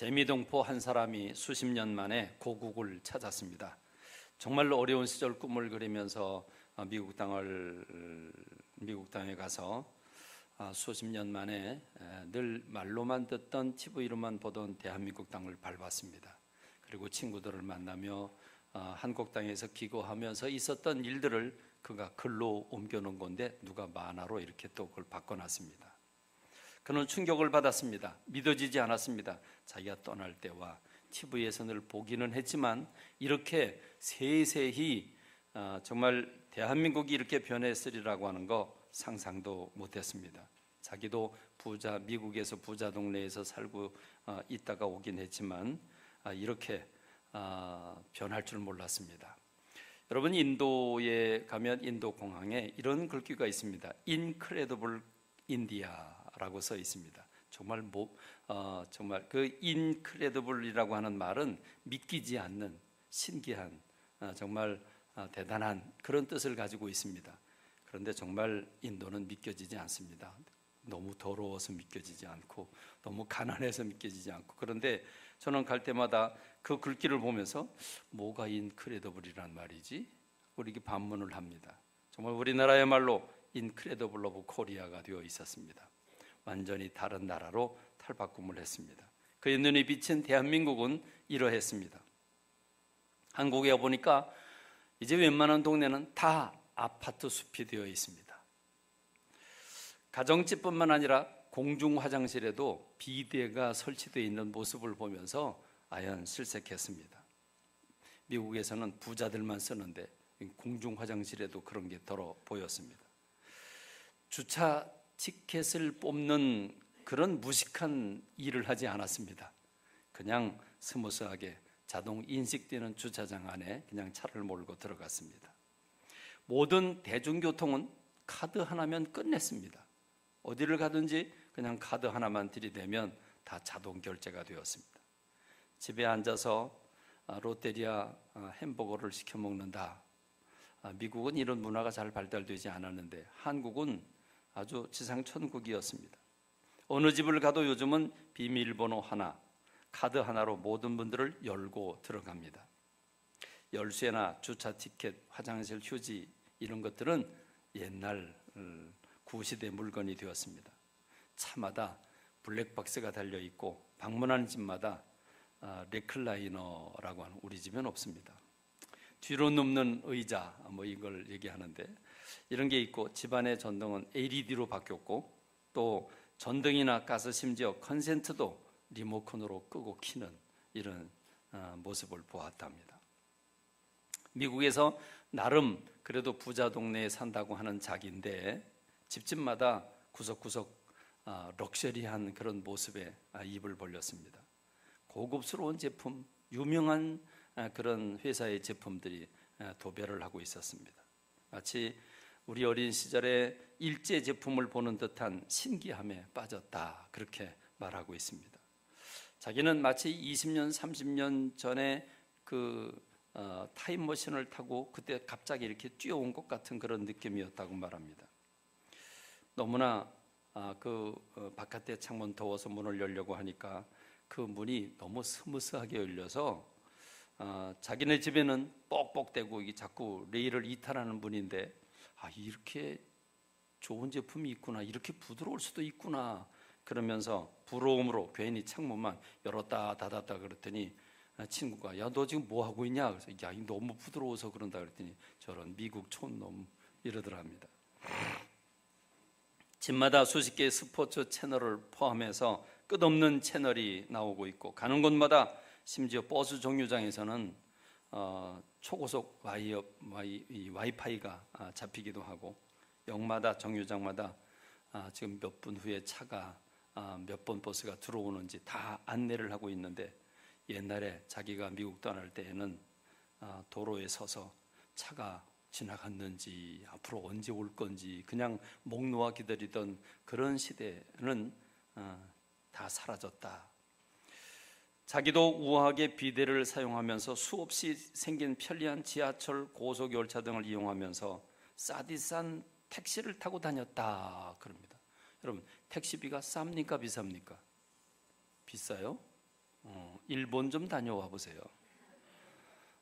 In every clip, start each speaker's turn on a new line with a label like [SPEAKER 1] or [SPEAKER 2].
[SPEAKER 1] 재미동포 한 사람이 수십 년 만에 고국을 찾았습니다. 정말로 어려운 시절 꿈을 그리면서 미국 땅에 가서 수십 년 만에 늘 말로만 듣던 TV로만 보던 대한민국 땅을 밟았습니다. 그리고 친구들을 만나며 한국 땅에서 기거하면서 있었던 일들을 그가 글로 옮겨놓은 건데 누가 만화로 이렇게 또 그걸 바꿔놨습니다. 그는 충격을 받았습니다. 믿어지지 않았습니다. 자기가 떠날 때와 TV에서 늘 보기는 했지만 이렇게 세세히 정말 대한민국이 이렇게 변했으리라고 하는 거 상상도 못했습니다. 자기도 미국에서 부자 동네에서 살고 있다가 오긴 했지만 이렇게 변할 줄 몰랐습니다. 여러분, 인도에 가면 인도 공항에 이런 글귀가 있습니다. Incredible India라고 써 있습니다. 정말 그 incredible이라고 하는 말은 믿기지 않는, 신기한, 정말 대단한 그런 뜻을 가지고 있습니다. 그런데 정말 인도는 믿겨지지 않습니다. 너무 더러워서 믿겨지지 않고 너무 가난해서 믿겨지지 않고. 그런데 저는 갈 때마다 그 글귀를 보면서 뭐가 인크레더블이란 말이지? 우리 반문을 합니다. 정말 우리나라의 말로 인크레더블 오브 코리아가 되어 있었습니다. 완전히 다른 나라로 탈바꿈을 했습니다. 그의 눈이 비친 대한민국은 이러했습니다. 한국에 보니까 이제 웬만한 동네는 다 아파트 숲이 되어 있습니다. 가정집뿐만 아니라 공중 화장실에도 비데가 설치되어 있는 모습을 보면서 아연 실색했습니다. 미국에서는 부자들만 쓰는데 공중 화장실에도 그런 게 더러 보였습니다. 주차 티켓을 뽑는 그런 무식한 일을 하지 않았습니다. 그냥 스무스하게 자동 인식되는 주차장 안에 그냥 차를 몰고 들어갔습니다. 모든 대중교통은 카드 하나면 끝냈습니다. 어디를 가든지 그냥 카드 하나만 들이대면 다 자동 결제가 되었습니다. 집에 앉아서 롯데리아 햄버거를 시켜 먹는다. 미국은 이런 문화가 잘 발달되지 않았는데 한국은 아주 지상천국이었습니다. 어느 집을 가도 요즘은 비밀번호 하나, 카드 하나로 모든 분들을 열고 들어갑니다. 열쇠나 주차 티켓, 화장실 휴지 이런 것들은 옛날 구시대 물건이 되었습니다. 차마다 블랙박스가 달려있고 방문하는 집마다 레클라이너라고 하는, 우리 집엔 없습니다. 뒤로 눕는 의자 이걸 얘기하는데 이런 게 있고, 집안의 전등은 LED로 바뀌었고 또 전등이나 가스, 심지어 컨센트도 리모컨으로 끄고 켜는 이런 모습을 보았답니다. 미국에서 나름 그래도 부자 동네에 산다고 하는 자기인데 집집마다 구석구석 럭셔리한 그런 모습에 입을 벌렸습니다. 고급스러운 제품, 유명한 그런 회사의 제품들이 도배를 하고 있었습니다. 마치 우리 어린 시절에 일제 제품을 보는 듯한 신기함에 빠졌다, 그렇게 말하고 있습니다. 자기는 마치 20년, 30년 전에 타임머신을 타고 그때 갑자기 이렇게 뛰어온 것 같은 그런 느낌이었다고 말합니다. 너무나 바깥에 창문 더워서 문을 열려고 하니까 그 문이 너무 스무스하게 열려서 자기네 집에는 뻑뻑대고 이게 자꾸 레일을 이탈하는 문인데 이렇게 좋은 제품이 있구나, 이렇게 부드러울 수도 있구나 그러면서 부러움으로 괜히 창문만 열었다 닫았다 그랬더니 친구가 야, 너 지금 뭐 하고 있냐? 그래서 야, 너무 부드러워서 그런다 그랬더니 저런 미국 촌놈 이러더랍니다. 집마다 수십 개의 스포츠 채널을 포함해서 끝없는 채널이 나오고 있고, 가는 곳마다 심지어 버스 정류장에서는 초고속 와이파이가 잡히기도 하고, 역마다 정류장마다 지금 몇 분 후에 차가 몇 번 버스가 들어오는지 다 안내를 하고 있는데, 옛날에 자기가 미국 떠날 때에는 도로에 서서 차가 지나갔는지 앞으로 언제 올 건지 그냥 목 놓아 기다리던 그런 시대는 다 사라졌다. 자기도 우아하게 비데를 사용하면서 수없이 생긴 편리한 지하철, 고속열차 등을 이용하면서 싸디싼 택시를 타고 다녔다 그럽니다. 여러분, 택시비가 쌉니까 비쌉니까? 비싸요? 일본 좀 다녀와 보세요.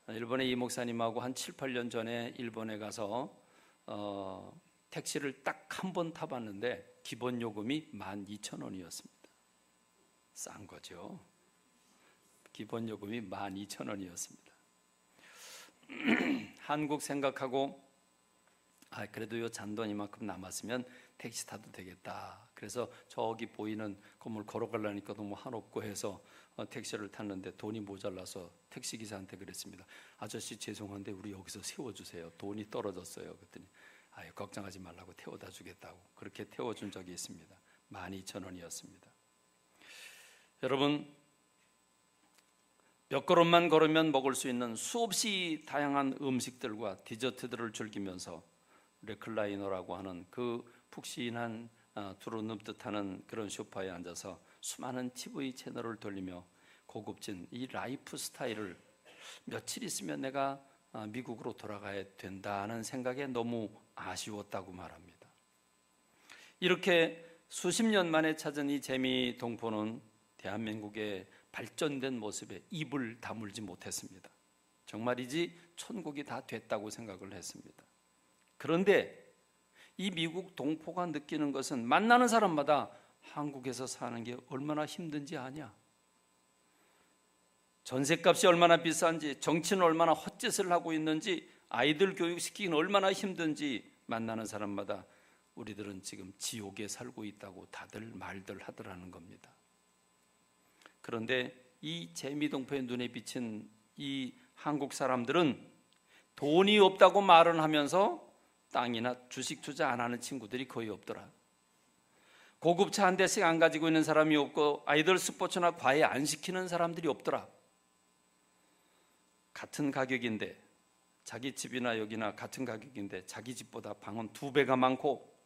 [SPEAKER 1] 일본에 이 목사님하고 한 7, 8년 전에 일본에 가서 택시를 딱 한 번 타봤는데 기본 요금이 12,000원이었습니다. 싼 거죠. 기본 요금이 12,000원이었습니다. 한국 생각하고 그래도 요 잔돈 이만큼 남았으면 택시 타도 되겠다. 그래서 저기 보이는 건물 걸어가려니까 너무 한없고 해서 택시를 탔는데 돈이 모자라서 택시기사한테 그랬습니다. 아저씨 죄송한데 우리 여기서 세워주세요. 돈이 떨어졌어요. 그랬더니 걱정하지 말라고 태워다 주겠다고 그렇게 태워준 적이 있습니다. 12,000원이었습니다. 여러분, 몇 걸음만 걸으면 먹을 수 있는 수없이 다양한 음식들과 디저트들을 즐기면서 레클라이너라고 하는 그 푹신한 두루눕듯 하는 그런 소파에 앉아서 수많은 TV 채널을 돌리며 고급진 이 라이프 스타일을 며칠 있으면 내가 미국으로 돌아가야 된다는 생각에 너무 아쉬웠다고 말합니다. 이렇게 수십 년 만에 찾은 이 재미 동포는 대한민국의 발전된 모습에 입을 다물지 못했습니다. 정말이지 천국이 다 됐다고 생각을 했습니다. 그런데 이 미국 동포가 느끼는 것은 만나는 사람마다 한국에서 사는 게 얼마나 힘든지 아냐? 전셋값이 얼마나 비싼지, 정치는 얼마나 헛짓을 하고 있는지, 아이들 교육시키기는 얼마나 힘든지 만나는 사람마다 우리들은 지금 지옥에 살고 있다고 다들 말들 하더라는 겁니다. 그런데 이 재미동포의 눈에 비친 이 한국 사람들은 돈이 없다고 말은 하면서 땅이나 주식 투자 안 하는 친구들이 거의 없더라. 고급차 한 대씩 안 가지고 있는 사람이 없고 아이들 스포츠나 과외 안 시키는 사람들이 없더라. 같은 가격인데 자기 집이나 여기나 같은 가격인데 자기 집보다 방은 2배가 많고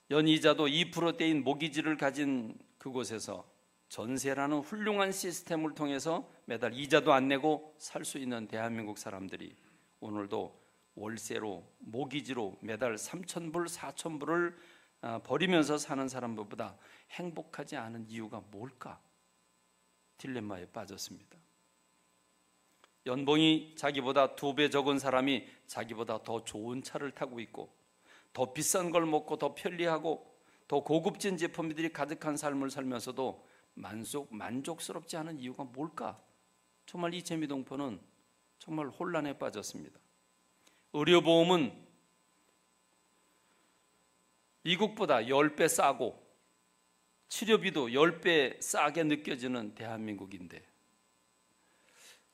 [SPEAKER 1] 연이자도 2%대인 모기지를 가진 그곳에서 전세라는 훌륭한 시스템을 통해서 매달 이자도 안 내고 살 수 있는 대한민국 사람들이 오늘도 월세로 모기지로 매달 3,000불, 4,000불을 버리면서 사는 사람들보다 행복하지 않은 이유가 뭘까? 딜레마에 빠졌습니다. 연봉이 자기보다 2배 적은 사람이 자기보다 더 좋은 차를 타고 있고 더 비싼 걸 먹고 더 편리하고 더 고급진 제품들이 가득한 삶을 살면서도 만족스럽지 않은 이유가 뭘까? 정말 이 재미동포는 정말 혼란에 빠졌습니다. 의료보험은 미국보다 10배 싸고 치료비도 10배 싸게 느껴지는 대한민국인데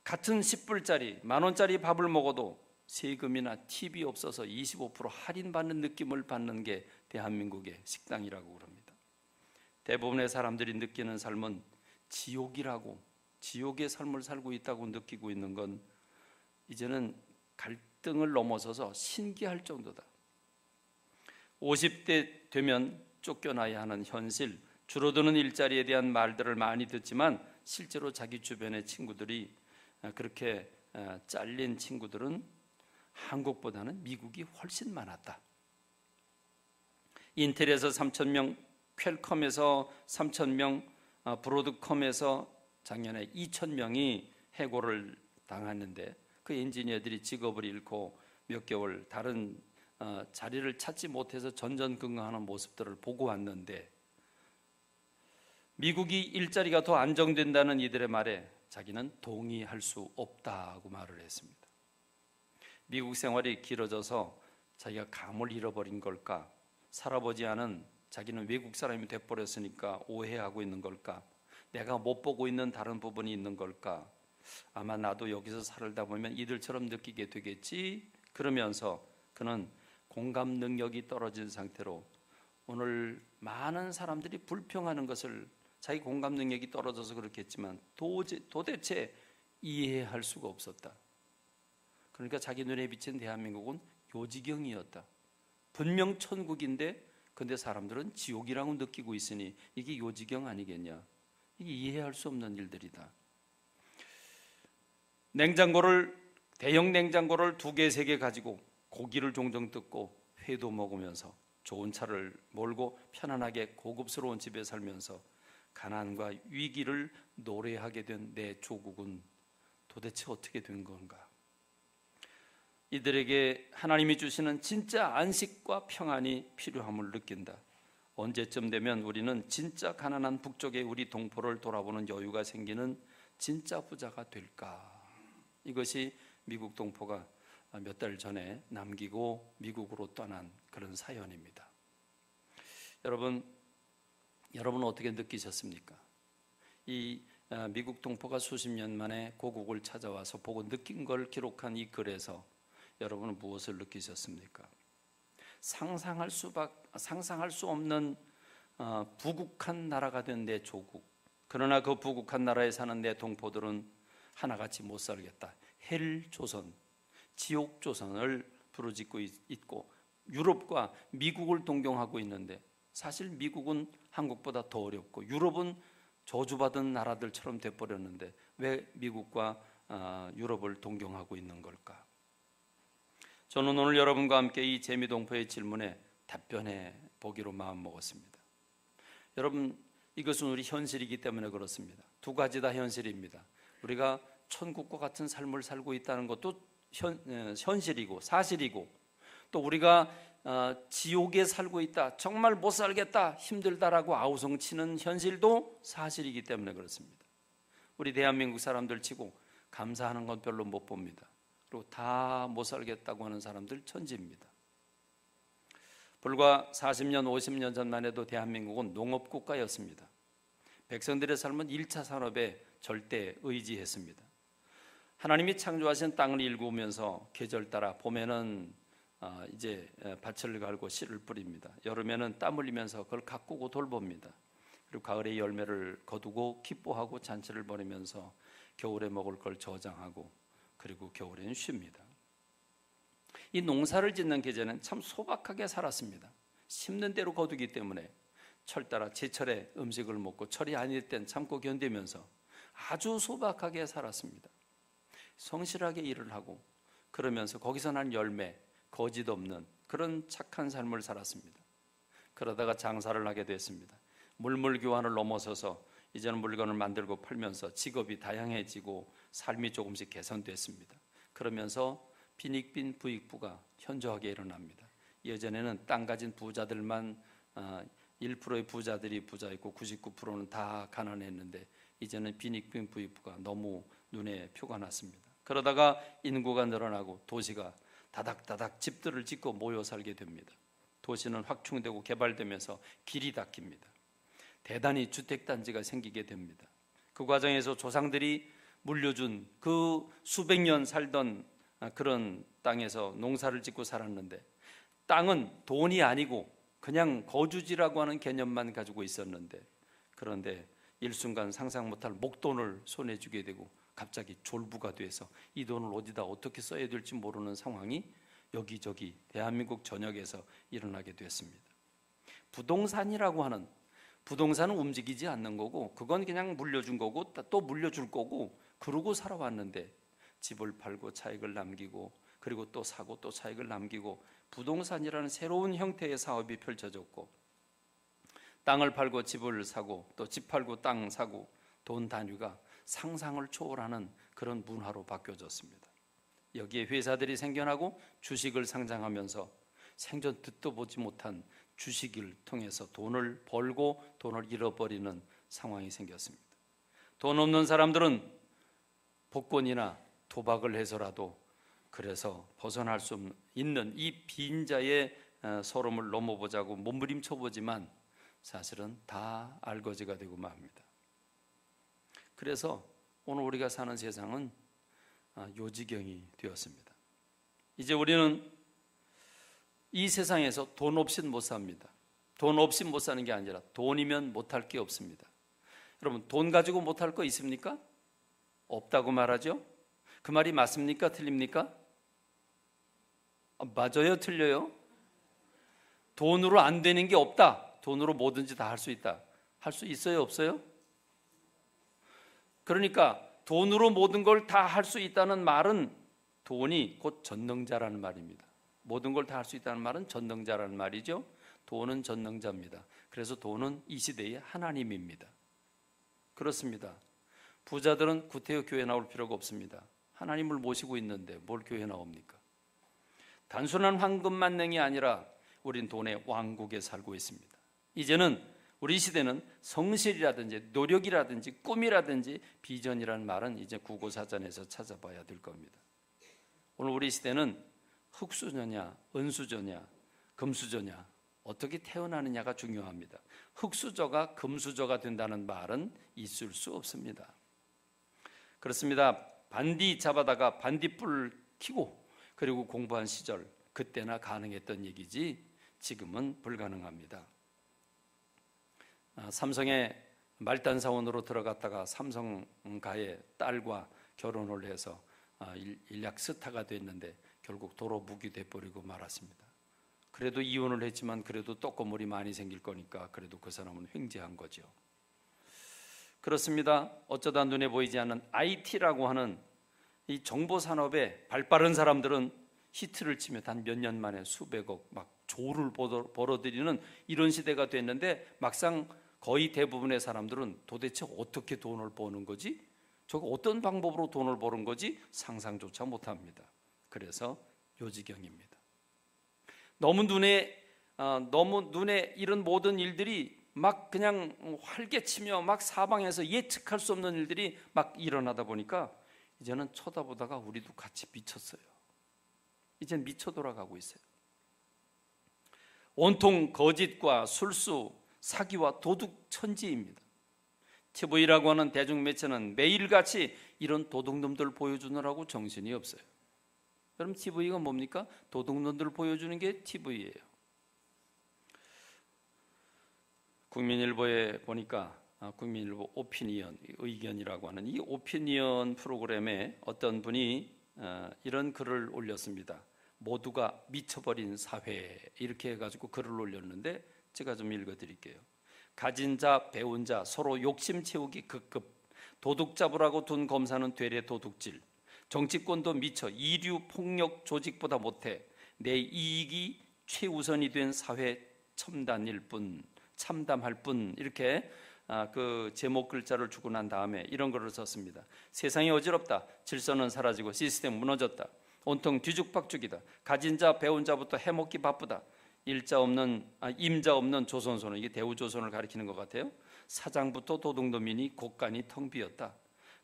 [SPEAKER 1] 같은 10불짜리, 만원짜리 밥을 먹어도 세금이나 팁이 없어서 25% 할인받는 느낌을 받는 게 대한민국의 식당이라고 그럽니다. 대부분의 사람들이 느끼는 삶은 지옥이라고, 지옥의 삶을 살고 있다고 느끼고 있는 건 이제는 갈등을 넘어서서 신기할 정도다. 50대 되면 쫓겨나야 하는 현실, 줄어드는 일자리에 대한 말들을 많이 듣지만 실제로 자기 주변의 친구들이 그렇게 잘린 친구들은 한국보다는 미국이 훨씬 많았다. 인텔에서 3,000명, 퀄컴에서 3,000명, 브로드컴에서 작년에 2,000명이 해고를 당했는데 그 엔지니어들이 직업을 잃고 몇 개월 다른 자리를 찾지 못해서 전전긍긍하는 모습들을 보고 왔는데 미국이 일자리가 더 안정된다는 이들의 말에 자기는 동의할 수 없다고 말을 했습니다. 미국 생활이 길어져서 자기가 감을 잃어버린 걸까? 살아보지 않은 자기는 외국 사람이 돼버렸으니까 오해하고 있는 걸까? 내가 못 보고 있는 다른 부분이 있는 걸까? 아마 나도 여기서 살다 보면 이들처럼 느끼게 되겠지? 그러면서 그는 공감 능력이 떨어진 상태로 오늘 많은 사람들이 불평하는 것을 자기 공감 능력이 떨어져서 그렇겠지만 도대체 이해할 수가 없었다. 그러니까 자기 눈에 비친 대한민국은 요지경이었다. 분명 천국인데 근데 사람들은 지옥이라고 느끼고 있으니 이게 요지경 아니겠냐. 이게 이해할 수 없는 일들이다. 대형 냉장고를 2개, 3개 가지고 고기를 종종 뜯고 회도 먹으면서 좋은 차를 몰고 편안하게 고급스러운 집에 살면서 가난과 위기를 노래하게 된 내 조국은 도대체 어떻게 된 건가? 이들에게 하나님이 주시는 진짜 안식과 평안이 필요함을 느낀다. 언제쯤 되면 우리는 진짜 가난한 북쪽의 우리 동포를 돌아보는 여유가 생기는 진짜 부자가 될까? 이것이 미국 동포가 몇 달 전에 남기고 미국으로 떠난 그런 사연입니다. 여러분 어떻게 느끼셨습니까? 이 미국 동포가 수십 년 만에 고국을 찾아와서 보고 느낀 걸 기록한 이 글에서 여러분은 무엇을 느끼셨습니까? 상상할 수 없는 부국한 나라가 된 내 조국. 그러나 그 부국한 나라에 사는 내 동포들은 하나같이 못 살겠다. 헬 조선, 지옥 조선을 부르짖고 있고 유럽과 미국을 동경하고 있는데 사실 미국은 한국보다 더 어렵고 유럽은 저주받은 나라들처럼 돼버렸는데 왜 미국과 유럽을 동경하고 있는 걸까? 저는 오늘 여러분과 함께 이 재미동포의 질문에 답변해 보기로 마음먹었습니다. 여러분, 이것은 우리 현실이기 때문에 그렇습니다. 두 가지 다 현실입니다. 우리가 천국과 같은 삶을 살고 있다는 것도 현실이고 사실이고, 또 우리가 지옥에 살고 있다, 정말 못 살겠다, 힘들다라고 아우성치는 현실도 사실이기 때문에 그렇습니다. 우리 대한민국 사람들 치고 감사하는 건 별로 못 봅니다. 그리고 다 못 살겠다고 하는 사람들 천지입니다. 불과 40년, 50년 전만 해도 대한민국은 농업국가였습니다. 백성들의 삶은 1차 산업에 절대 의지했습니다. 하나님이 창조하신 땅을 일구면서 계절 따라 봄에는 이제 밭을 갈고 씨를 뿌립니다. 여름에는 땀 흘리면서 그걸 가꾸고 돌봅니다. 그리고 가을에 열매를 거두고 기뻐하고 잔치를 벌이면서 겨울에 먹을 걸 저장하고 그리고 겨울에는 쉽니다. 이 농사를 짓는 계절은 참 소박하게 살았습니다. 심는 대로 거두기 때문에 철 따라 제철에 음식을 먹고 철이 아닐 땐 참고 견디면서 아주 소박하게 살았습니다. 성실하게 일을 하고 그러면서 거기서 난 열매, 거짓 없는 그런 착한 삶을 살았습니다. 그러다가 장사를 하게 됐습니다. 물물교환을 넘어서서 이제는 물건을 만들고 팔면서 직업이 다양해지고 삶이 조금씩 개선됐습니다. 그러면서 빈익빈 부익부가 현저하게 일어납니다. 예전에는 땅 가진 부자들만 1%의 부자들이 부자였고 99%는 다 가난했는데 이제는 빈익빈 부익부가 너무 눈에 표가 났습니다. 그러다가 인구가 늘어나고 도시가 다닥다닥 집들을 짓고 모여 살게 됩니다. 도시는 확충되고 개발되면서 길이 닦입니다. 대단히 주택단지가 생기게 됩니다. 그 과정에서 조상들이 물려준 그 수백 년 살던 그런 땅에서 농사를 짓고 살았는데 땅은 돈이 아니고 그냥 거주지라고 하는 개념만 가지고 있었는데 그런데 일순간 상상 못할 목돈을 손에 쥐게 되고 갑자기 졸부가 돼서 이 돈을 어디다 어떻게 써야 될지 모르는 상황이 여기저기 대한민국 전역에서 일어나게 됐습니다. 부동산이라고 하는 부동산은 움직이지 않는 거고 그건 그냥 물려준 거고 또 물려줄 거고 그러고 살아왔는데 집을 팔고 차익을 남기고 그리고 또 사고 또 차익을 남기고 부동산이라는 새로운 형태의 사업이 펼쳐졌고 땅을 팔고 집을 사고 또 집 팔고 땅 사고 돈 단위가 상상을 초월하는 그런 문화로 바뀌어졌습니다. 여기에 회사들이 생겨나고 주식을 상장하면서 생전 듣도 보지 못한 주식을 통해서 돈을 벌고 돈을 잃어버리는 상황이 생겼습니다. 돈 없는 사람들은 복권이나 도박을 해서라도 그래서 벗어날 수 있는 이 빈자의 서름을 넘어보자고 몸부림쳐보지만 사실은 다 알거지가 되고 맙니다. 그래서 오늘 우리가 사는 세상은 요지경이 되었습니다. 이제 우리는 이 세상에서 돈 없이는 못 삽니다. 돈 없이 못 사는 게 아니라 돈이면 못할 게 없습니다. 여러분, 돈 가지고 못할 거 있습니까? 없다고 말하죠? 그 말이 맞습니까? 틀립니까? 맞아요? 틀려요? 돈으로 안 되는 게 없다. 돈으로 뭐든지 다 할 수 있다. 할 수 있어요? 없어요? 그러니까 돈으로 모든 걸 다 할 수 있다는 말은 돈이 곧 전능자라는 말입니다. 모든 걸 다 할 수 있다는 말은 전능자라는 말이죠. 돈은 전능자입니다. 그래서 돈은 이 시대의 하나님입니다. 그렇습니다. 부자들은 구태여 교회 나올 필요가 없습니다. 하나님을 모시고 있는데 뭘 교회 나옵니까? 단순한 황금 만능이 아니라 우린 돈의 왕국에 살고 있습니다. 이제는 우리 시대는 성실이라든지 노력이라든지 꿈이라든지 비전이라는 말은 이제 국어사전에서 찾아봐야 될 겁니다. 오늘 우리 시대는 흙수저냐 은수저냐 금수저냐 어떻게 태어나느냐가 중요합니다. 흙수저가 금수저가 된다는 말은 있을 수 없습니다. 그렇습니다. 반디 잡아다가 반딧불을 켜고 그리고 공부한 시절 그때나 가능했던 얘기지 지금은 불가능합니다. 삼성의 말단사원으로 들어갔다가 삼성가의 딸과 결혼을 해서 일약 스타가 됐는데 결국 도로 묵이 돼버리고 말았습니다. 그래도 이혼을 했지만 그래도 떡고물이 많이 생길 거니까 그래도 그 사람은 횡재한 거죠. 그렇습니다. 어쩌다 눈에 보이지 않는 IT라고 하는 이 정보산업에 발빠른 사람들은 히트를 치면 단 몇 년 만에 수백억 막 조를 벌어들이는 이런 시대가 됐는데 막상 거의 대부분의 사람들은 도대체 어떻게 돈을 버는 거지? 저거 어떤 방법으로 돈을 버는 거지? 상상조차 못합니다. 그래서 요지경입니다. 너무 눈에 이런 모든 일들이 막 그냥 활개치며 막 사방에서 예측할 수 없는 일들이 막 일어나다 보니까 이제는 쳐다보다가 우리도 같이 미쳤어요. 이젠 미쳐 돌아가고 있어요. 온통 거짓과 술수, 사기와 도둑 천지입니다. TV라고 하는 대중매체는 매일같이 이런 도둑놈들 보여주느라고 정신이 없어요. 여러분 TV가 뭡니까? 도둑놈들 보여주는 게 TV예요. 국민일보에 보니까 국민일보 오피니언 의견이라고 하는 이 오피니언 프로그램에 어떤 분이 이런 글을 올렸습니다. 모두가 미쳐버린 사회 이렇게 해가지고 글을 올렸는데 제가 좀 읽어드릴게요. 가진 자 배운 자 서로 욕심 채우기 급급 도둑 잡으라고 둔 검사는 되레 도둑질 정치권도 미쳐 이류 폭력 조직보다 못해 내 이익이 최우선이 된 사회 첨단일 뿐 참담할 뿐 이렇게 그 제목 글자를 주고 난 다음에 이런 글을 썼습니다. 세상이 어지럽다. 질서는 사라지고 시스템 무너졌다. 온통 뒤죽박죽이다. 가진 자 배운 자부터 해먹기 바쁘다. 임자 없는 조선소는 이게 대우조선을 가리키는 것 같아요. 사장부터 도둑놈이니 곳간이 텅 비었다.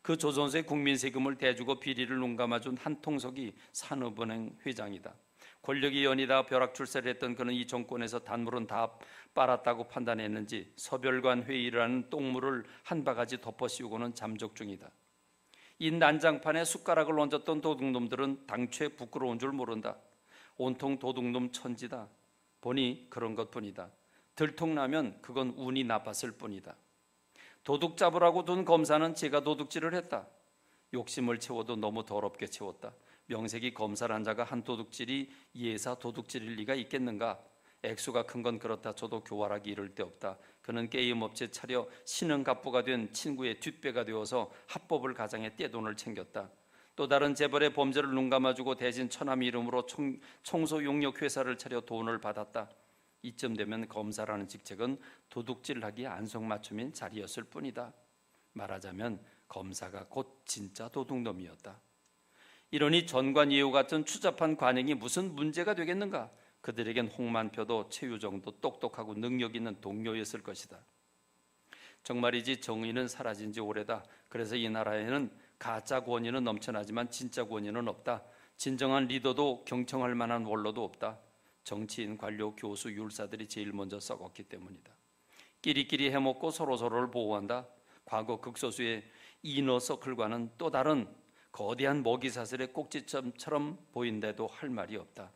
[SPEAKER 1] 그 조선소의 국민 세금을 대주고 비리를 눈감아준 한통석이 산업은행 회장이다. 권력이 연이다 벼락출세를 했던 그는 이 정권에서 단물은 다 빨았다고 판단했는지 서별관 회의를 하는 똥물을 한 바가지 덮어 씌우고는 잠적 중이다. 이 난장판에 숟가락을 얹었던 도둑놈들은 당최 부끄러운 줄 모른다. 온통 도둑놈 천지다. 보니 그런 것뿐이다. 들통나면 그건 운이 나빴을 뿐이다. 도둑 잡으라고 둔 검사는 제가 도둑질을 했다. 욕심을 채워도 너무 더럽게 채웠다. 명색이 검사란 자가 한 도둑질이 예사 도둑질일 리가 있겠는가? 액수가 큰 건 그렇다 쳐도 교활하기 이를 데 없다. 그는 게임업체 차려 신흥갑부가 된 친구의 뒷배가 되어서 합법을 가장해 떼돈을 챙겼다. 또 다른 재벌의 범죄를 눈감아주고 대신 처남 이름으로 청소용역 회사를 차려 돈을 받았다. 이쯤 되면 검사라는 직책은 도둑질하기에 안성맞춤인 자리였을 뿐이다. 말하자면 검사가 곧 진짜 도둑놈이었다. 이러니 전관예우 같은 추잡한 관행이 무슨 문제가 되겠는가? 그들에겐 홍만표도 최유정도 똑똑하고 능력 있는 동료였을 것이다. 정말이지 정의는 사라진 지 오래다. 그래서 이 나라에는 가짜 권위는 넘쳐나지만 진짜 권위는 없다. 진정한 리더도 경청할 만한 원로도 없다. 정치인, 관료, 교수, 율사들이 제일 먼저 썩었기 때문이다. 끼리끼리 해먹고 서로서로를 보호한다. 과거 극소수의 이너서클과는 또 다른 거대한 먹이사슬의 꼭지점처럼 보인데도 할 말이 없다.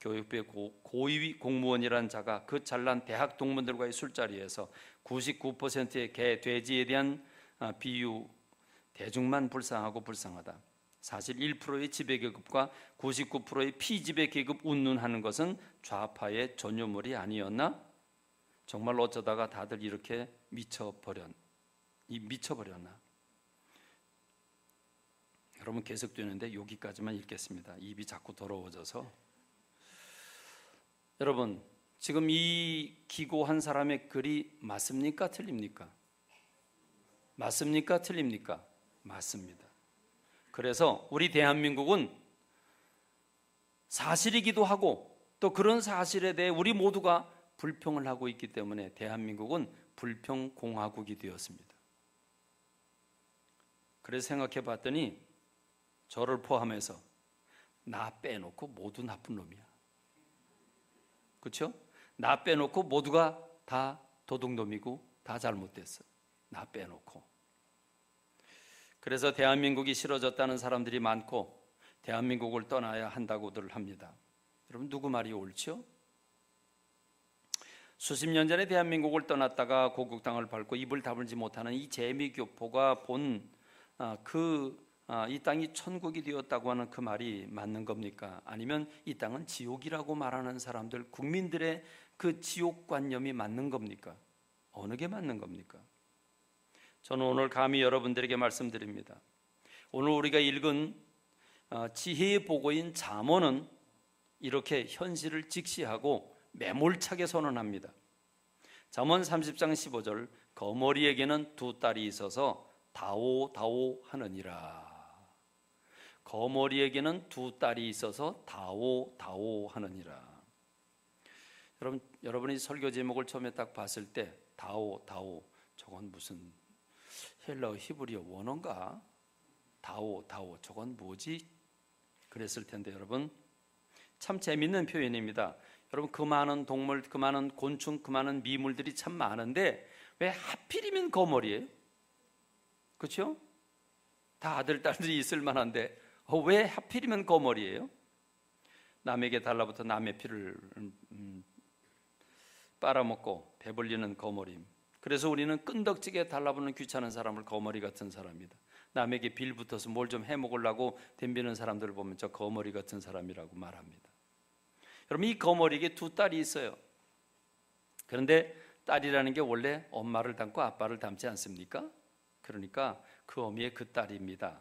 [SPEAKER 1] 교육부의 고위 공무원이라는 자가 그 잘난 대학 동문들과의 술자리에서 99%의 개, 돼지에 대한 비유 대중만 불쌍하고 불쌍하다. 사실 1%의 지배계급과 99%의 피지배계급 운운하는 것은 좌파의 전유물이 아니었나? 정말 어쩌다가 다들 이렇게 미쳐버렸나? 여러분 계속되는데 여기까지만 읽겠습니다. 입이 자꾸 더러워져서. 여러분 지금 이 기고한 사람의 글이 맞습니까? 틀립니까? 맞습니까? 틀립니까? 맞습니다. 그래서 우리 대한민국은 사실이기도 하고 또 그런 사실에 대해 우리 모두가 불평을 하고 있기 때문에 대한민국은 불평공화국이 되었습니다. 그래서 생각해 봤더니 저를 포함해서 나 빼놓고 모두 나쁜 놈이야. 그렇죠? 나 빼놓고 모두가 다 도둑놈이고 다 잘못됐어요. 나 빼놓고. 그래서 대한민국이 싫어졌다는 사람들이 많고 대한민국을 떠나야 한다고들 합니다. 여러분 누구 말이 옳죠? 수십 년 전에 대한민국을 떠났다가 고국 땅을 밟고 입을 다물지 못하는 이 재미교포가 본 이 땅이 천국이 되었다고 하는 그 말이 맞는 겁니까? 아니면 이 땅은 지옥이라고 말하는 사람들, 국민들의 그 지옥관념이 맞는 겁니까? 어느 게 맞는 겁니까? 저는 오늘 감히 여러분들에게 말씀드립니다. 오늘 우리가 읽은 지혜의 보고인 잠언은 이렇게 현실을 직시하고 매몰차게 선언합니다. 잠언 30장 15절 거머리에게는 두 딸이 있어서 다오다오 하느니라. 거머리에게는 두 딸이 있어서 다오다오 하느니라. 여러분이 설교 제목을 처음에 딱 봤을 때 다오다오 저건 무슨 헬라어 히브리어 원어인가? 다오다오 저건 뭐지? 그랬을 텐데 여러분 참 재밌는 표현입니다. 여러분 그 많은 동물, 그 많은 곤충, 그 많은 미물들이 참 많은데 왜 하필이면 거머리예요? 그렇죠? 다 아들, 딸들이 있을 만한데 왜 하필이면 거머리예요? 남에게 달라붙어 남의 피를 빨아먹고 배불리는 거머림. 그래서 우리는 끈덕지게 달라붙는 귀찮은 사람을 거머리 같은 사람이다. 남에게 빌붙어서 뭘 좀 해먹으려고 덤비는 사람들을 보면 저 거머리 같은 사람이라고 말합니다. 여러분 이 거머리에게 두 딸이 있어요. 그런데 딸이라는 게 원래 엄마를 닮고 아빠를 닮지 않습니까? 그러니까 그 어미의 그 딸입니다.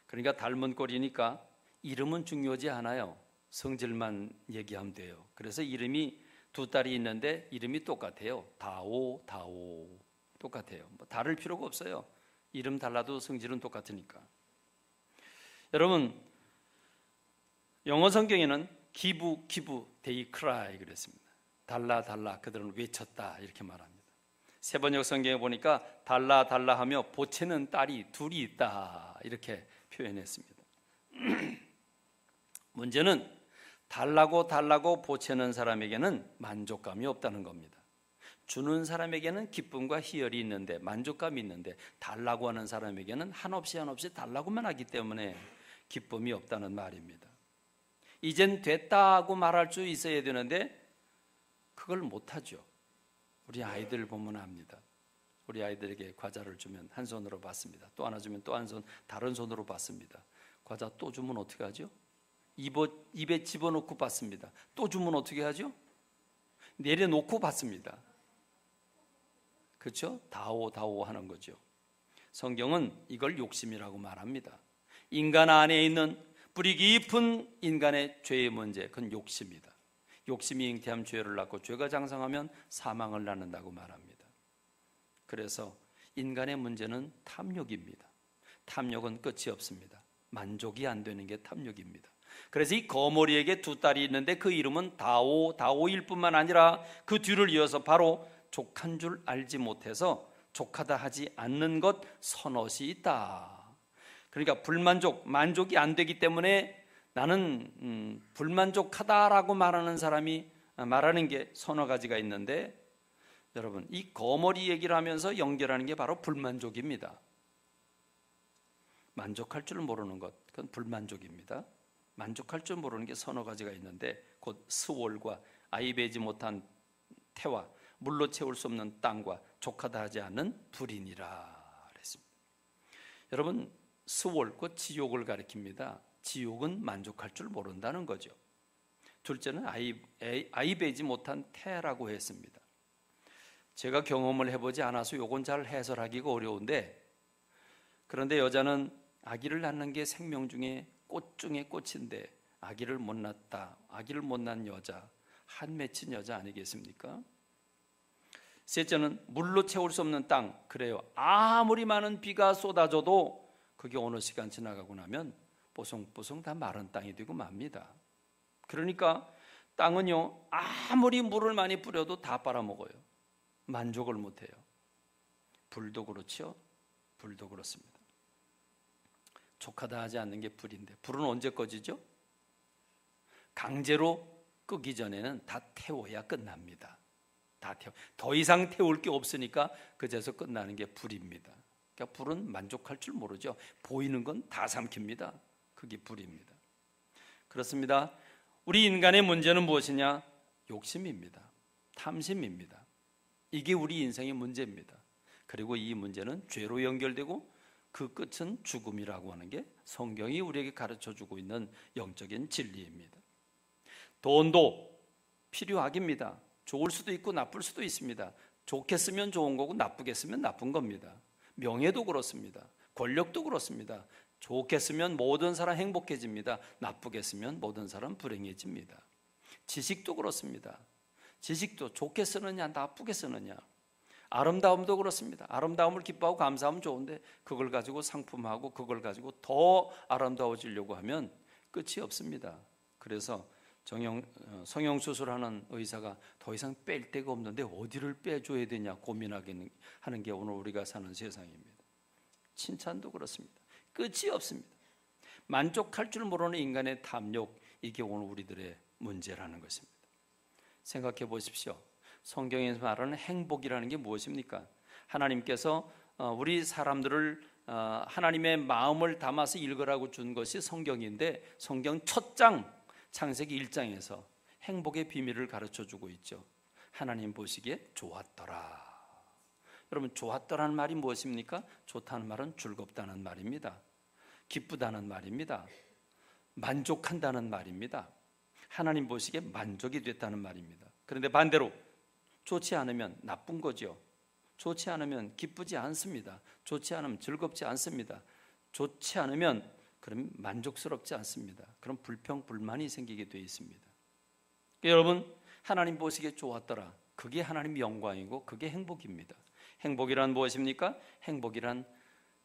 [SPEAKER 1] 그러니까 닮은 꼴이니까 이름은 중요하지 않아요. 성질만 얘기하면 돼요. 그래서 이름이 두 딸이 있는데 이름이 똑같아요. 다오 다오 똑같아요. 뭐 다를 필요가 없어요. 이름 달라도 성질은 똑같으니까. 여러분 영어 성경에는 give they cry 그랬습니다. 달라 그들은 외쳤다 이렇게 말합니다. 세번역 성경에 보니까 달라 하며 보채는 딸이 둘이 있다 이렇게 표현했습니다. 문제는 달라고 보채는 사람에게는 만족감이 없다는 겁니다. 주는 사람에게는 기쁨과 희열이 있는데 만족감이 있는데 달라고 하는 사람에게는 한없이 달라고만 하기 때문에 기쁨이 없다는 말입니다. 이젠 됐다고 말할 수 있어야 되는데 그걸 못하죠. 우리 아이들 보면 압니다. 우리 아이들에게 과자를 주면 한 손으로 받습니다. 또 하나 주면 또 한 손 다른 손으로 받습니다. 과자 또 주면 어떻게 하죠? 입에 집어넣고 받습니다. 또 주면 어떻게 하죠? 내려놓고 받습니다. 그렇죠? 다오 하는 거죠. 성경은 이걸 욕심이라고 말합니다. 인간 안에 있는 뿌리 깊은 인간의 죄의 문제, 그건 욕심이다. 욕심이 잉태하면 죄를 낳고 죄가 장성하면 사망을 낳는다고 말합니다. 그래서 인간의 문제는 탐욕입니다. 탐욕은 끝이 없습니다. 만족이 안 되는 게 탐욕입니다. 그래서 이 거머리에게 두 딸이 있는데 그 이름은 다오일 뿐만 아니라 그 뒤를 이어서 바로 족한 줄 알지 못해서 족하다 하지 않는 것 서넛이 있다. 그러니까 만족이 안 되기 때문에 나는 불만족하다라고 말하는 게 서너 가지가 있는데 여러분 이 거머리 얘기를 하면서 연결하는 게 바로 불만족입니다. 만족할 줄 모르는 것, 그건 불만족입니다. 만족할 줄 모르는 게 서너 가지가 있는데 곧 스월과 아이 베지 못한 태와 물로 채울 수 없는 땅과 족하다 하지 않는 불인이라 그랬습니다. 여러분 스월, 곧 지옥을 가리킵니다. 지옥은 만족할 줄 모른다는 거죠. 둘째는 아이 베지 못한 태라고 했습니다. 제가 경험을 해보지 않아서 요건 잘 해설하기가 어려운데 그런데 여자는 아기를 낳는 게 생명 중에 꽃 중에 꽃인데 아기를 못 낳았다. 아기를 못 낳은 여자, 한 맺힌 여자 아니겠습니까? 셋째는 물로 채울 수 없는 땅. 그래요. 아무리 많은 비가 쏟아져도 그게 어느 시간 지나가고 나면 뽀송뽀송 다 마른 땅이 되고 맙니다. 그러니까 땅은요, 아무리 물을 많이 뿌려도 다 빨아먹어요. 만족을 못해요. 불도 그렇죠. 불도 그렇습니다. 족하다 하지 않는 게 불인데, 불은 언제 꺼지죠? 강제로 끄기 전에는 다 태워야 끝납니다. 더 이상 태울 게 없으니까 그제서 끝나는 게 불입니다. 그러니까 불은 만족할 줄 모르죠. 보이는 건 다 삼킵니다. 그게 불입니다. 그렇습니다. 우리 인간의 문제는 무엇이냐? 욕심입니다. 탐심입니다. 이게 우리 인생의 문제입니다. 그리고 이 문제는 죄로 연결되고 그 끝은 죽음이라고 하는 게 성경이 우리에게 가르쳐주고 있는 영적인 진리입니다. 돈도 필요하깁니다. 좋을 수도 있고 나쁠 수도 있습니다. 좋게 쓰면 좋은 거고 나쁘게 쓰면 나쁜 겁니다. 명예도 그렇습니다. 권력도 그렇습니다. 좋게 쓰면 모든 사람 행복해집니다. 나쁘게 쓰면 모든 사람 불행해집니다. 지식도 그렇습니다. 지식도 좋게 쓰느냐 나쁘게 쓰느냐. 아름다움도 그렇습니다. 아름다움을 기뻐하고 감사하면 좋은데 그걸 가지고 상품하고 그걸 가지고 더 아름다워지려고 하면 끝이 없습니다. 그래서 성형수술하는 의사가 더 이상 뺄 데가 없는데 어디를 빼줘야 되냐 고민하는 게 오늘 우리가 사는 세상입니다. 칭찬도 그렇습니다. 끝이 없습니다. 만족할 줄 모르는 인간의 탐욕, 이게 오늘 우리들의 문제라는 것입니다. 생각해 보십시오. 성경에서 말하는 행복이라는 게 무엇입니까? 하나님께서 우리 사람들을 하나님의 마음을 담아서 읽으라고 준 것이 성경인데, 성경 첫 장 창세기 1장에서 행복의 비밀을 가르쳐주고 있죠. 하나님 보시기에 좋았더라. 여러분, 좋았더라는 말이 무엇입니까? 좋다는 말은 즐겁다는 말입니다. 기쁘다는 말입니다. 만족한다는 말입니다. 하나님 보시기에 만족이 됐다는 말입니다. 그런데 반대로 좋지 않으면 나쁜 거죠. 좋지 않으면 기쁘지 않습니다. 좋지 않으면 즐겁지 않습니다. 좋지 않으면 그럼 만족스럽지 않습니다. 그럼 불평, 불만이 생기게 되어 있습니다. 여러분, 하나님 보시기에 좋았더라. 그게 하나님 영광이고 그게 행복입니다. 행복이란 무엇입니까? 행복이란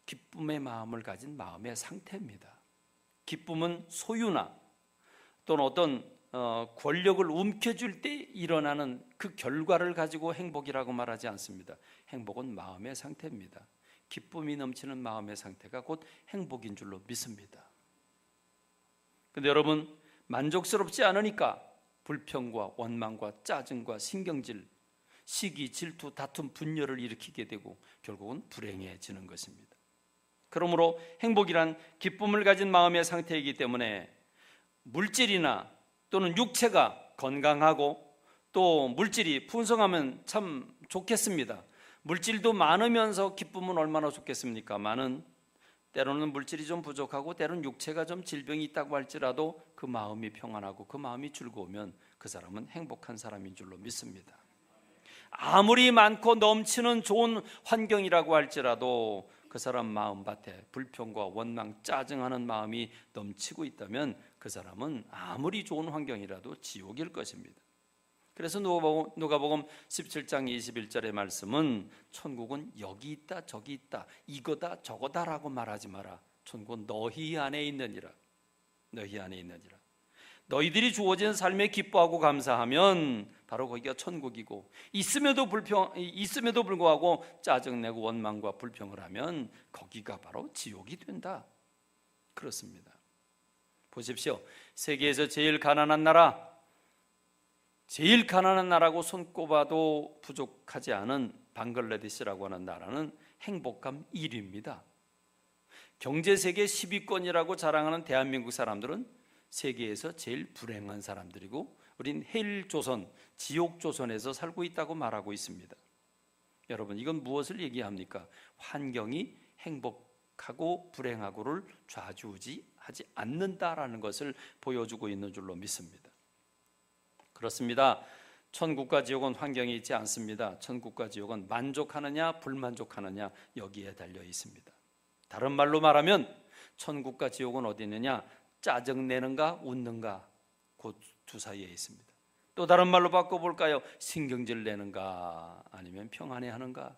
[SPEAKER 1] 기쁨의 마음을 가진 마음의 상태입니다. 기쁨은 소유나 또는 어떤 권력을 움켜쥘 때 일어나는 그 결과를 가지고 행복이라고 말하지 않습니다. 행복은 마음의 상태입니다. 기쁨이 넘치는 마음의 상태가 곧 행복인 줄로 믿습니다. 그런데 여러분, 만족스럽지 않으니까 불평과 원망과 짜증과 신경질, 시기, 질투, 다툼, 분열을 일으키게 되고 결국은 불행해지는 것입니다. 그러므로 행복이란 기쁨을 가진 마음의 상태이기 때문에 물질이나 또는 육체가 건강하고 또 물질이 풍성하면 참 좋겠습니다. 물질도 많으면서 기쁨은 얼마나 좋겠습니까? 때로는 물질이 좀 부족하고 때로는 육체가 좀 질병이 있다고 할지라도 그 마음이 평안하고 그 마음이 즐거우면 그 사람은 행복한 사람인 줄로 믿습니다. 아무리 많고 넘치는 좋은 환경이라고 할지라도 그 사람 마음밭에 불평과 원망, 짜증하는 마음이 넘치고 있다면 그 사람은 아무리 좋은 환경이라도 지옥일 것입니다. 그래서 누가복음 17장 21절의 말씀은 천국은 여기 있다 저기 있다 이거다 저거다라고 말하지 마라. 천국은 너희 안에 있느니라. 너희 안에 있느니라. 너희들이 주어진 삶에 기뻐하고 감사하면 바로 거기가 천국이고, 있음에도 불구하고 짜증내고 원망과 불평을 하면 거기가 바로 지옥이 된다. 그렇습니다. 보십시오. 세계에서 제일 가난한 나라고 손꼽아도 부족하지 않은 방글라데시라고 하는 나라는 행복감 1위입니다. 경제세계 10위권이라고 자랑하는 대한민국 사람들은 세계에서 제일 불행한 사람들이고, 우린 헬조선, 지옥조선에서 살고 있다고 말하고 있습니다. 여러분, 이건 무엇을 얘기합니까? 환경이 행복하고 불행하고를 좌지우지하지 않는다라는 것을 보여주고 있는 줄로 믿습니다. 그렇습니다. 천국과 지옥은 환경이 있지 않습니다. 천국과 지옥은 만족하느냐 불만족하느냐 여기에 달려 있습니다. 다른 말로 말하면 천국과 지옥은 어디 있느냐? 짜증내는가 웃는가 그 두 사이에 있습니다. 또 다른 말로 바꿔볼까요? 신경질 내는가 아니면 평안해하는가?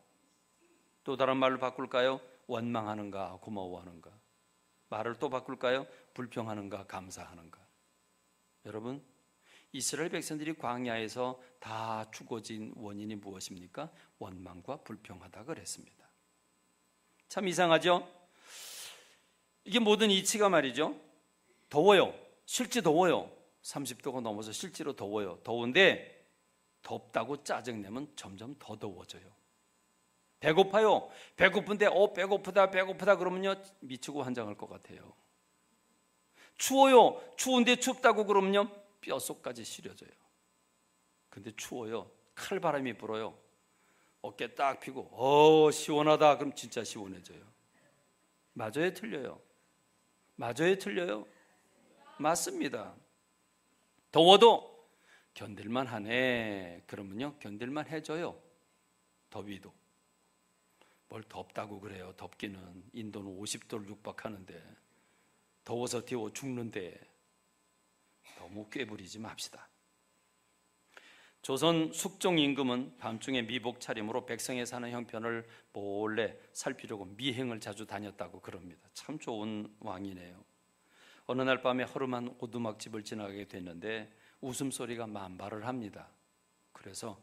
[SPEAKER 1] 또 다른 말로 바꿀까요? 원망하는가 고마워하는가? 말을 또 바꿀까요? 불평하는가 감사하는가? 여러분, 이스라엘 백성들이 광야에서 다 죽어진 원인이 무엇입니까? 원망과 불평하다 그랬습니다. 참 이상하죠? 이게 모든 이치가 말이죠. 더워요. 실제 더워요. 30도가 넘어서 실제로 더워요. 더운데 덥다고 짜증내면 점점 더 더워져요. 배고파요. 배고픈데 배고프다 그러면요 미치고 환장할 것 같아요. 추워요. 추운데 춥다고 그러면요 뼛속까지 시려져요. 근데 추워요. 칼바람이 불어요. 어깨 딱 펴고 시원하다 그럼 진짜 시원해져요. 맞아요, 틀려요? 맞아요, 틀려요? 맞습니다. 더워도 견딜만 하네 그러면요 견딜만 해져요. 더위도. 뭘 덥다고 그래요. 덥기는 인도는 50도를 육박하는데 더워서 데워 죽는데 너무 꾀부리지 맙시다. 조선 숙종 임금은 밤중에 미복 차림으로 백성에 사는 형편을 몰래 살피려고 미행을 자주 다녔다고 그럽니다. 참 좋은 왕이네요. 어느 날 밤에 허름한 오두막집을 지나가게 됐는데 웃음소리가 만발을 합니다. 그래서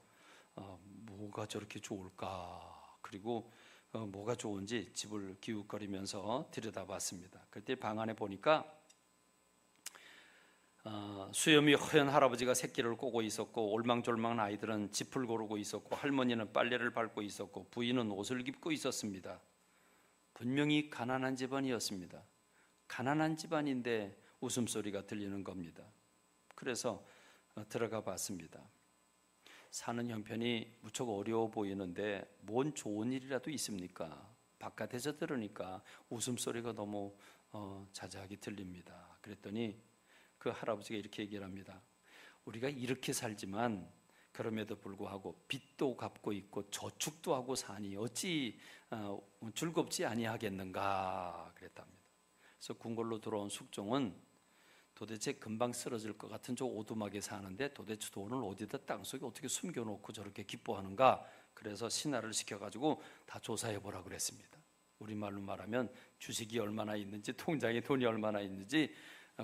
[SPEAKER 1] 뭐가 저렇게 좋을까? 그리고 뭐가 좋은지 집을 기웃거리면서 들여다봤습니다. 그때 방 안에 보니까 수염이 허연 할아버지가 새끼를 꼬고 있었고 올망졸망한 아이들은 짚을 고르고 있었고 할머니는 빨래를 밟고 있었고 부인은 옷을 입고 있었습니다. 분명히 가난한 집안이었습니다. 가난한 집안인데 웃음소리가 들리는 겁니다. 그래서 들어가 봤습니다. 사는 형편이 무척 어려워 보이는데 뭔 좋은 일이라도 있습니까? 바깥에서 들으니까 웃음소리가 너무 자자하게 들립니다. 그랬더니 그 할아버지가 이렇게 얘기를 합니다. 우리가 이렇게 살지만 그럼에도 불구하고 빚도 갚고 있고 저축도 하고 사니 어찌 즐겁지 아니하겠는가 그랬답니다. 그래서 궁궐로 들어온 숙종은 도대체 금방 쓰러질 것 같은 저 오두막에 사는데 도대체 돈을 어디다 땅속에 어떻게 숨겨놓고 저렇게 기뻐하는가. 그래서 신하를 시켜가지고 다 조사해보라 그랬습니다. 우리말로 말하면 주식이 얼마나 있는지 통장에 돈이 얼마나 있는지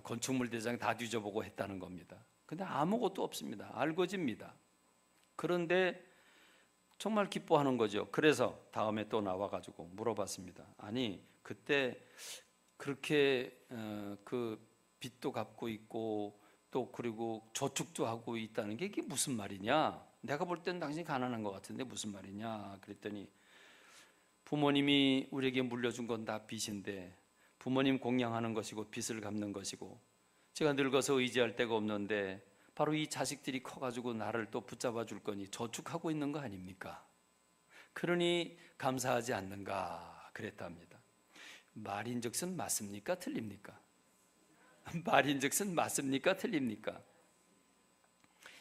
[SPEAKER 1] 건축물 대장 다 뒤져보고 했다는 겁니다. 근데 아무것도 없습니다. 알거지입니다. 그런데 정말 기뻐하는 거죠. 그래서 다음에 또 나와가지고 물어봤습니다. 아니 그때 그렇게 그 빚도 갚고 있고 또 그리고 저축도 하고 있다는 게 이게 무슨 말이냐? 내가 볼 땐 당신이 가난한 것 같은데 무슨 말이냐? 그랬더니 부모님이 우리에게 물려준 건 다 빚인데 부모님 공양하는 것이고 빚을 갚는 것이고 제가 늙어서 의지할 데가 없는데 바로 이 자식들이 커가지고 나를 또 붙잡아 줄 거니 저축하고 있는 거 아닙니까? 그러니 감사하지 않는가 그랬답니다. 말인즉슨 맞습니까? 틀립니까? 말인즉슨 맞습니까? 틀립니까?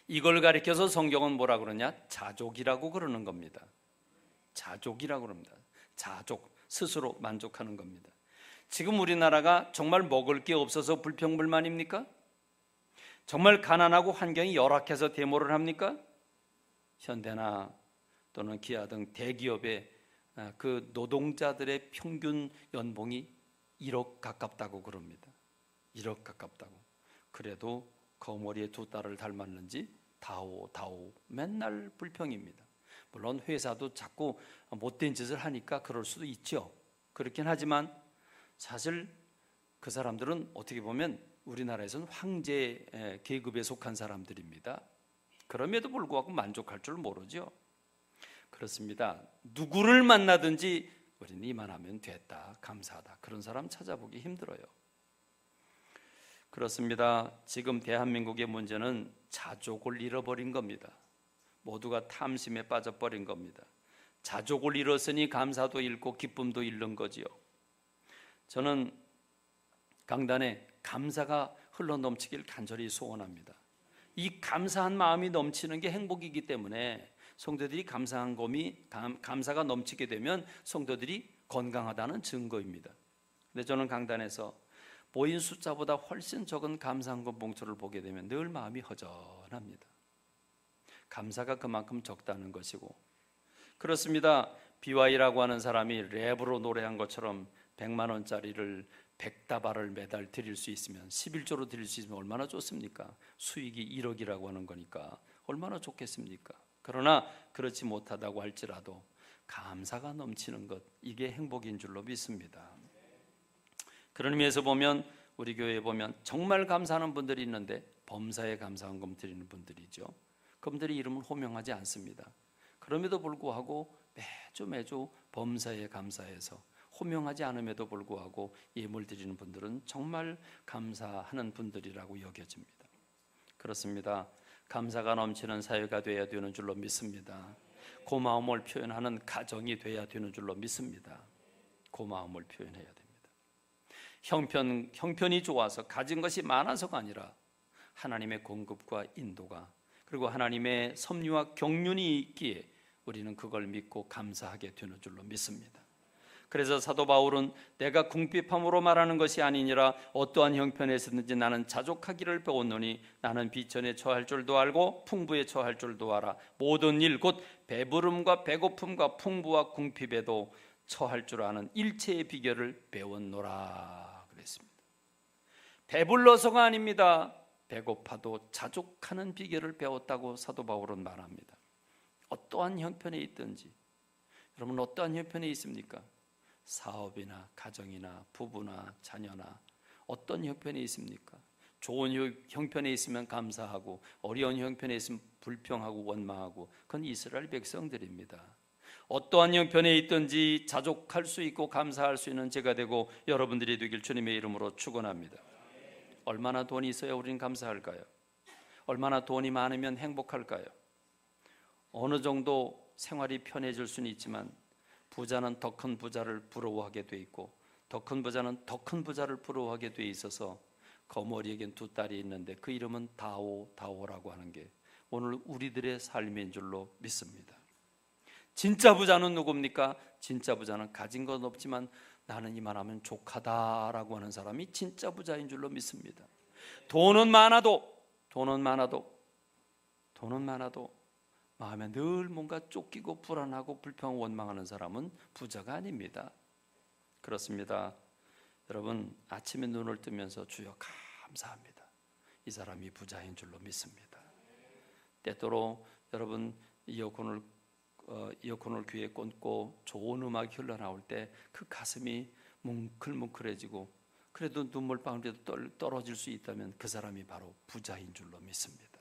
[SPEAKER 1] 이걸 가리켜서 성경은 뭐라 그러냐? 자족이라고 그러는 겁니다. 자족이라고 그럽니다. 자족, 스스로 만족하는 겁니다. 지금 우리나라가 정말 먹을 게 없어서 불평불만입니까? 정말 가난하고 환경이 열악해서 데모를 합니까? 현대나 또는 기아 등 대기업의 그 노동자들의 평균 연봉이 1억 가깝다고 그럽니다. 1억 가깝다고. 그래도 거머리에 두 딸을 닮았는지 다오 맨날 불평입니다. 물론 회사도 자꾸 못된 짓을 하니까 그럴 수도 있죠. 그렇긴 하지만 사실 그 사람들은 어떻게 보면 우리나라에서는 황제 계급에 속한 사람들입니다. 그럼에도 불구하고 만족할 줄 모르죠. 그렇습니다. 누구를 만나든지 우리는 이만하면 됐다, 감사하다, 그런 사람 찾아보기 힘들어요. 그렇습니다. 지금 대한민국의 문제는 자족을 잃어버린 겁니다. 모두가 탐심에 빠져버린 겁니다. 자족을 잃었으니 감사도 잃고 기쁨도 잃는 거지요. 저는 강단에 감사가 흘러넘치길 간절히 소원합니다. 이 감사한 마음이 넘치는 게 행복이기 때문에 성도들이 감사가 넘치게 되면 성도들이 건강하다는 증거입니다. 근데 저는 강단에서 보인 숫자보다 훨씬 적은 감사한금 봉투를 보게 되면 늘 마음이 허전합니다. 감사가 그만큼 적다는 것이고, 그렇습니다. BY라고 하는 사람이 랩으로 노래한 것처럼 100만 원짜리를 100다발을 매달 드릴 수 있으면, 11조로 드릴 수 있으면 얼마나 좋습니까? 수익이 1억이라고 하는 거니까 얼마나 좋겠습니까? 그러나 그렇지 못하다고 할지라도 감사가 넘치는 것, 이게 행복인 줄로 믿습니다. 그런 의미에서 보면 우리 교회에 보면 정말 감사하는 분들이 있는데 범사에 감사헌금 드리는 분들이죠. 그분들의 이름은 호명하지 않습니다. 그럼에도 불구하고 매주 범사에 감사해서 호명하지 않음에도 불구하고 예물 드리는 분들은 정말 감사하는 분들이라고 여겨집니다. 그렇습니다. 감사가 넘치는 사회가 되어야 되는 줄로 믿습니다. 고마움을 표현하는 가정이 되어야 되는 줄로 믿습니다. 고마움을 표현해야 됩니다. 형편이 좋아서 가진 것이 많아서가 아니라 하나님의 공급과 인도가, 그리고 하나님의 섭리와 경륜이 있기에 우리는 그걸 믿고 감사하게 되는 줄로 믿습니다. 그래서 사도 바울은 내가 궁핍함으로 말하는 것이 아니니라 어떠한 형편에 있었든지 나는 자족하기를 배웠노니 나는 비천에 처할 줄도 알고 풍부에 처할 줄도 알아 모든 일 곧 배부름과 배고픔과 풍부와 궁핍에도 처할 줄 아는 일체의 비결을 배웠노라 그랬습니다. 배불러서가 아닙니다. 배고파도 자족하는 비결을 배웠다고 사도 바울은 말합니다. 어떠한 형편에 있든지, 여러분 어떠한 형편에 있습니까? 사업이나 가정이나 부부나 자녀나 어떤 형편에 있습니까? 좋은 형편에 있으면 감사하고 어려운 형편에 있으면 불평하고 원망하고, 그건 이스라엘 백성들입니다. 어떠한 형편에 있든지 자족할 수 있고 감사할 수 있는 제가 되고 여러분들이 되길 주님의 이름으로 축원합니다. 얼마나 돈이 있어야 우리는 감사할까요? 얼마나 돈이 많으면 행복할까요? 어느 정도 생활이 편해질 수는 있지만 부자는 더 큰 부자를 부러워하게 돼 있고 더 큰 부자는 더 큰 부자를 부러워하게 돼 있어서 거머리에겐 두 딸이 있는데 그 이름은 다오라고 하는 게 오늘 우리들의 삶인 줄로 믿습니다. 진짜 부자는 누굽니까? 진짜 부자는 가진 건 없지만 나는 이만하면 족하다라고 하는 사람이 진짜 부자인 줄로 믿습니다. 돈은 많아도 마음에 늘 뭔가 쫓기고 불안하고 불평 원망하는 사람은 부자가 아닙니다. 그렇습니다. 여러분 아침에 눈을 뜨면서 주여 감사합니다. 이 사람이 부자인 줄로 믿습니다. 때때로 여러분 이어폰을 귀에 꽂고 좋은 음악이 흘러나올 때 그 가슴이 뭉클뭉클해지고 그래도 눈물방울이라도 떨어질 수 있다면 그 사람이 바로 부자인 줄로 믿습니다.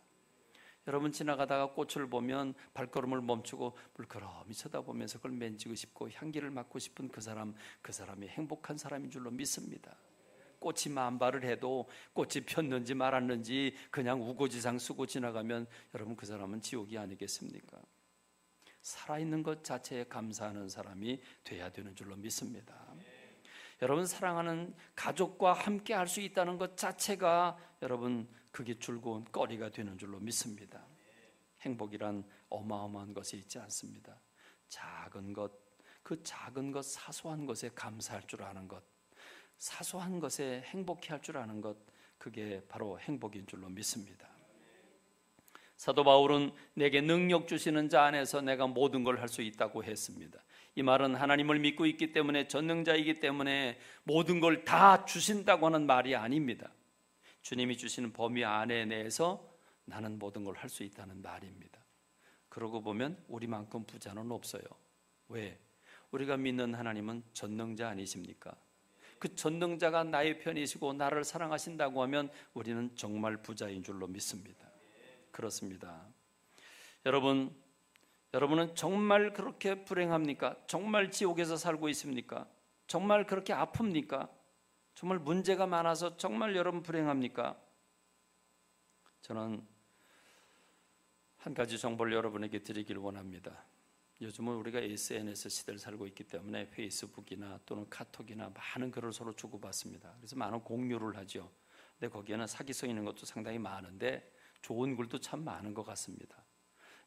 [SPEAKER 1] 여러분 지나가다가 꽃을 보면 발걸음을 멈추고 물끄러미 쳐다보면서 그걸 만지고 싶고 향기를 맡고 싶은 그 사람이 행복한 사람인 줄로 믿습니다. 꽃이 만발을 해도 꽃이 폈는지 말았는지 그냥 우고지상 쓰고 지나가면 여러분 그 사람은 지옥이 아니겠습니까? 살아있는 것 자체에 감사하는 사람이 돼야 되는 줄로 믿습니다. 여러분 사랑하는 가족과 함께 할 수 있다는 것 자체가 여러분 그게 즐거운 거리가 되는 줄로 믿습니다. 행복이란 어마어마한 것이 있지 않습니다. 작은 것, 그 작은 것 사소한 것에 감사할 줄 아는 것, 사소한 것에 행복해할 줄 아는 것, 그게 바로 행복인 줄로 믿습니다. 사도 바울은 내게 능력 주시는 자 안에서 내가 모든 걸 할 수 있다고 했습니다. 이 말은 하나님을 믿고 있기 때문에 전능자이기 때문에 모든 걸 다 주신다고 하는 말이 아닙니다. 주님이 주시는 범위 안에 내에서 나는 모든 걸 할 수 있다는 말입니다. 그러고 보면 우리만큼 부자는 없어요. 왜? 우리가 믿는 하나님은 전능자 아니십니까? 그 전능자가 나의 편이시고 나를 사랑하신다고 하면 우리는 정말 부자인 줄로 믿습니다. 그렇습니다. 여러분은 정말 그렇게 불행합니까? 정말 지옥에서 살고 있습니까? 정말 그렇게 아픕니까? 정말 문제가 많아서 정말 여러분 불행합니까? 저는 한 가지 정보를 여러분에게 드리길 원합니다. 요즘은 우리가 SNS 시대를 살고 있기 때문에 페이스북이나 또는 카톡이나 많은 글을 서로 주고받습니다. 그래서 많은 공유를 하죠. 근데 거기에는 사기성 있는 것도 상당히 많은데 좋은 글도 참 많은 것 같습니다.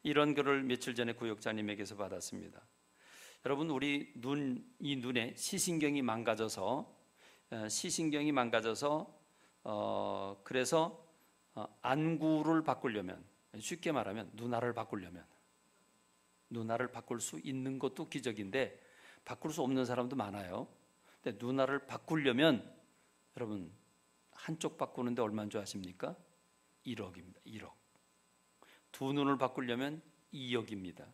[SPEAKER 1] 이런 글을 며칠 전에 구역자님에게서 받았습니다. 여러분 우리 이 눈에 시신경이 망가져서 그래서 안구를 바꾸려면 쉽게 말하면 누나를 바꾸려면, 누나를 바꿀 수 있는 것도 기적인데 바꿀 수 없는 사람도 많아요. 근데 누나를 바꾸려면 여러분 한쪽 바꾸는데 얼마인 줄 아십니까? 1억입니다. 1억. 두 눈을 바꾸려면 2억입니다.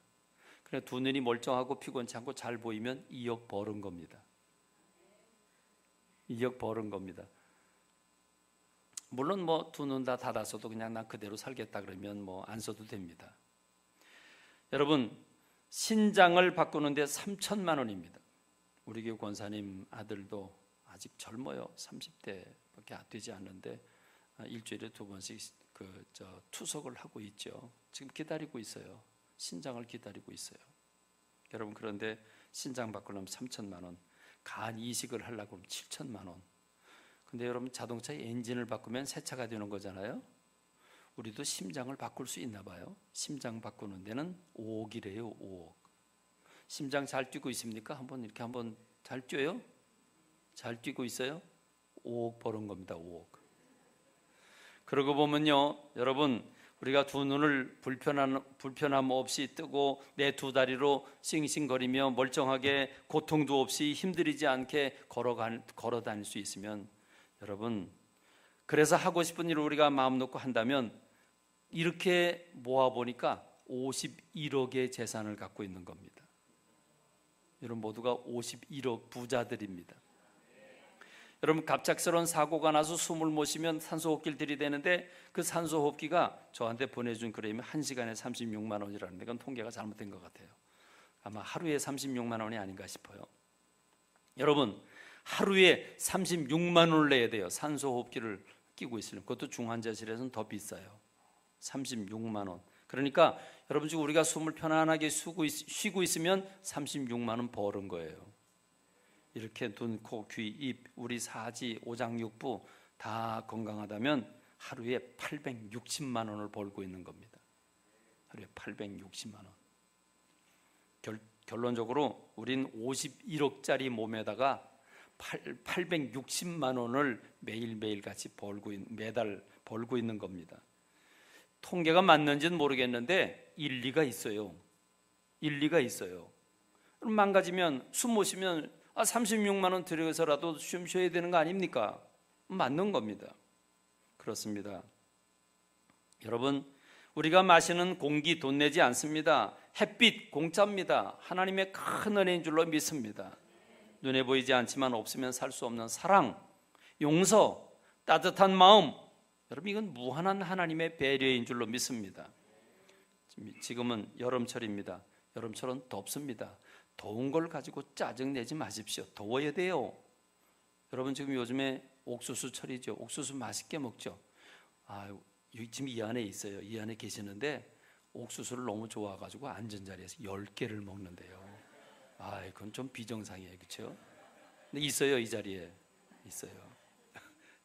[SPEAKER 1] 그래 두 눈이 멀쩡하고 피곤치 않고 잘 보이면 2억 버는 겁니다. 2억 버는 겁니다. 물론 뭐 두 눈 다 닫았어도 그냥 난 그대로 살겠다 그러면 뭐 안 써도 됩니다. 여러분 신장을 바꾸는데 3천만 원입니다. 우리 교회 권사님 아들도 아직 젊어요. 30대밖에 되지 않는데 일주일에 2번씩 투석을 하고 있죠. 지금 기다리고 있어요. 신장을 기다리고 있어요. 여러분 그런데 신장 바꾸려면 3천만 원, 간 이식을 하려고 하면 7천만 원. 근데 여러분 자동차의 엔진을 바꾸면 새 차가 되는 거잖아요. 우리도 심장을 바꿀 수 있나 봐요. 심장 바꾸는 데는 5억이래요. 5억. 심장 잘 뛰고 있습니까? 한번 잘 뛰어요? 잘 뛰고 있어요? 5억 버는 겁니다. 5억. 그러고 보면요, 여러분 우리가 두 눈을 불편함 없이 뜨고 내 두 다리로 싱싱거리며 멀쩡하게 고통도 없이 힘들이지 않게 걸어 다닐 수 있으면 여러분 그래서 하고 싶은 일을 우리가 마음 놓고 한다면 이렇게 모아보니까 51억의 재산을 갖고 있는 겁니다. 여러분 모두가 51억 부자들입니다. 여러분 갑작스러운 사고가 나서 숨을 못 쉬면 산소호흡기를 들이대는데 그 산소호흡기가 저한테 보내준 그림이 1시간에 36만 원이라는데 그건 통계가 잘못된 것 같아요. 아마 하루에 36만 원이 아닌가 싶어요. 여러분 하루에 36만 원을 내야 돼요. 산소호흡기를 끼고 있으려면. 그것도 중환자실에서는 더 비싸요. 36만 원. 그러니까 여러분 지금 우리가 숨을 편안하게 쉬고 있으면 36만 원 버는 거예요. 이렇게 눈, 코, 귀, 입, 우리 사지, 오장육부 다 건강하다면 하루에 860만 원을 벌고 있는 겁니다. 하루에 860만 원. 결론적으로 우린 51억짜리 몸에다가 860만 원을 매일매일 같이 매달 벌고 있는 겁니다. 통계가 맞는지는 모르겠는데 일리가 있어요. 일리가 있어요. 망가지면 숨 못 쉬면 36만 원 들여서라도 숨 쉬어야 되는 거 아닙니까? 맞는 겁니다. 그렇습니다. 여러분 우리가 마시는 공기 돈 내지 않습니다. 햇빛 공짜입니다. 하나님의 큰 은혜인 줄로 믿습니다. 눈에 보이지 않지만 없으면 살 수 없는 사랑, 용서, 따뜻한 마음, 여러분 이건 무한한 하나님의 배려인 줄로 믿습니다. 지금은 여름철입니다. 여름철은 덥습니다. 더운 걸 가지고 짜증내지 마십시오. 더워야 돼요. 여러분 지금 요즘에 옥수수철이죠. 옥수수 맛있게 먹죠. 지금 이 안에 있어요. 이 안에 계시는데 옥수수를 너무 좋아가지고 앉은 자리에서 10개를 먹는데요. 그건 좀 비정상이에요. 그렇죠? 근데 있어요. 이 자리에 있어요.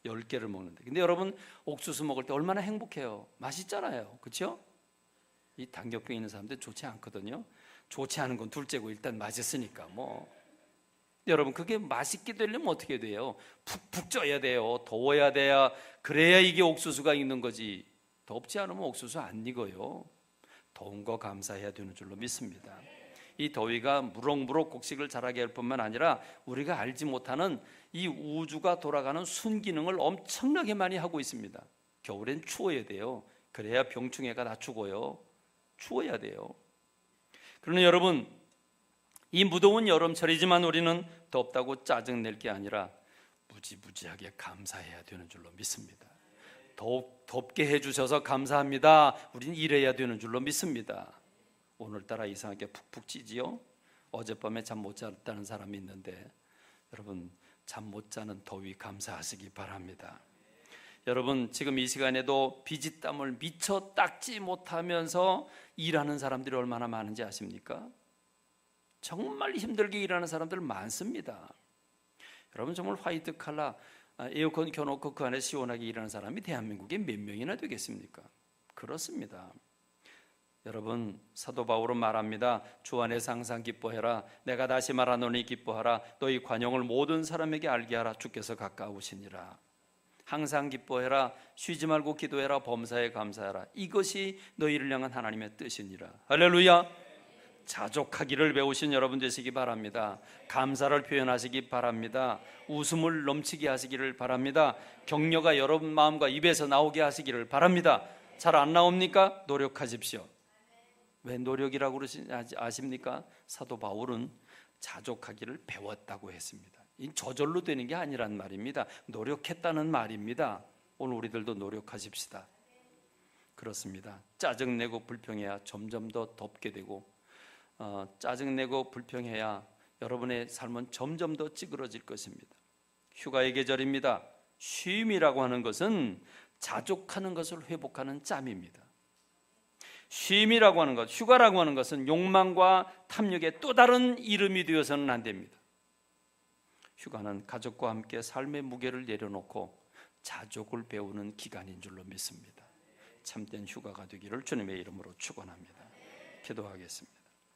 [SPEAKER 1] 10개를 먹는데. 근데 여러분 옥수수 먹을 때 얼마나 행복해요. 맛있잖아요. 그렇죠? 이 당뇨병 있는 사람들 좋지 않거든요. 좋지 않은 건 둘째고 일단 맛있으니까 여러분 그게 맛있게 되려면 어떻게 돼요? 푹푹 쪄야 돼요. 더워야 돼야 그래야 이게 옥수수가 익는 거지. 덥지 않으면 옥수수 안 익어요. 더운 거 감사해야 되는 줄로 믿습니다. 이 더위가 무럭무럭 곡식을 자라게 할 뿐만 아니라 우리가 알지 못하는 이 우주가 돌아가는 순기능을 엄청나게 많이 하고 있습니다. 겨울엔 추워야 돼요. 그래야 병충해가 다 죽어요. 추워야 돼요. 그러나 여러분 이 무더운 여름철이지만 우리는 덥다고 짜증낼 게 아니라 무지무지하게 감사해야 되는 줄로 믿습니다. 덥게 해주셔서 감사합니다. 우리는 이래야 되는 줄로 믿습니다. 오늘따라 이상하게 푹푹 찌지요. 어젯밤에 잠 못 잤다는 사람이 있는데 여러분 잠 못 자는 더위 감사하시기 바랍니다. 여러분 지금 이 시간에도 비지땀을 미처 닦지 못하면서 일하는 사람들이 얼마나 많은지 아십니까? 정말 힘들게 일하는 사람들 많습니다. 여러분 정말 화이트 칼라 에어컨 켜놓고 그 안에 시원하게 일하는 사람이 대한민국에 몇 명이나 되겠습니까? 그렇습니다. 여러분 사도 바울은 말합니다. 주 안에서 항상 기뻐해라. 내가 다시 말하노니 기뻐하라. 너희 관용을 모든 사람에게 알게 하라. 주께서 가까우시니라. 항상 기뻐해라. 쉬지 말고 기도해라. 범사에 감사해라. 이것이 너희를 향한 하나님의 뜻이니라. 할렐루야. 자족하기를 배우신 여러분 되시기 바랍니다. 감사를 표현하시기 바랍니다. 웃음을 넘치게 하시기를 바랍니다. 격려가 여러분 마음과 입에서 나오게 하시기를 바랍니다. 잘 안 나옵니까? 노력하십시오. 왜 노력이라고 그러시는지 아십니까? 사도 바울은 자족하기를 배웠다고 했습니다. 이 저절로 되는 게 아니란 말입니다. 노력했다는 말입니다. 오늘 우리들도 노력하십시다. 그렇습니다. 짜증내고 불평해야 점점 더 덥게 되고, 짜증내고 불평해야 여러분의 삶은 점점 더 찌그러질 것입니다. 휴가의 계절입니다. 쉼이라고 하는 것은 자족하는 것을 회복하는 짬입니다. 쉼이라고 하는 것, 휴가라고 하는 것은 욕망과 탐욕의 또 다른 이름이 되어서는 안 됩니다. 휴가는 가족과 함께 삶의 무게를 내려놓고 자족을 배우는 기간인 줄로 믿습니다. 참된 휴가가 되기를 주님의 이름으로 축원합니다. 기도하겠습니다.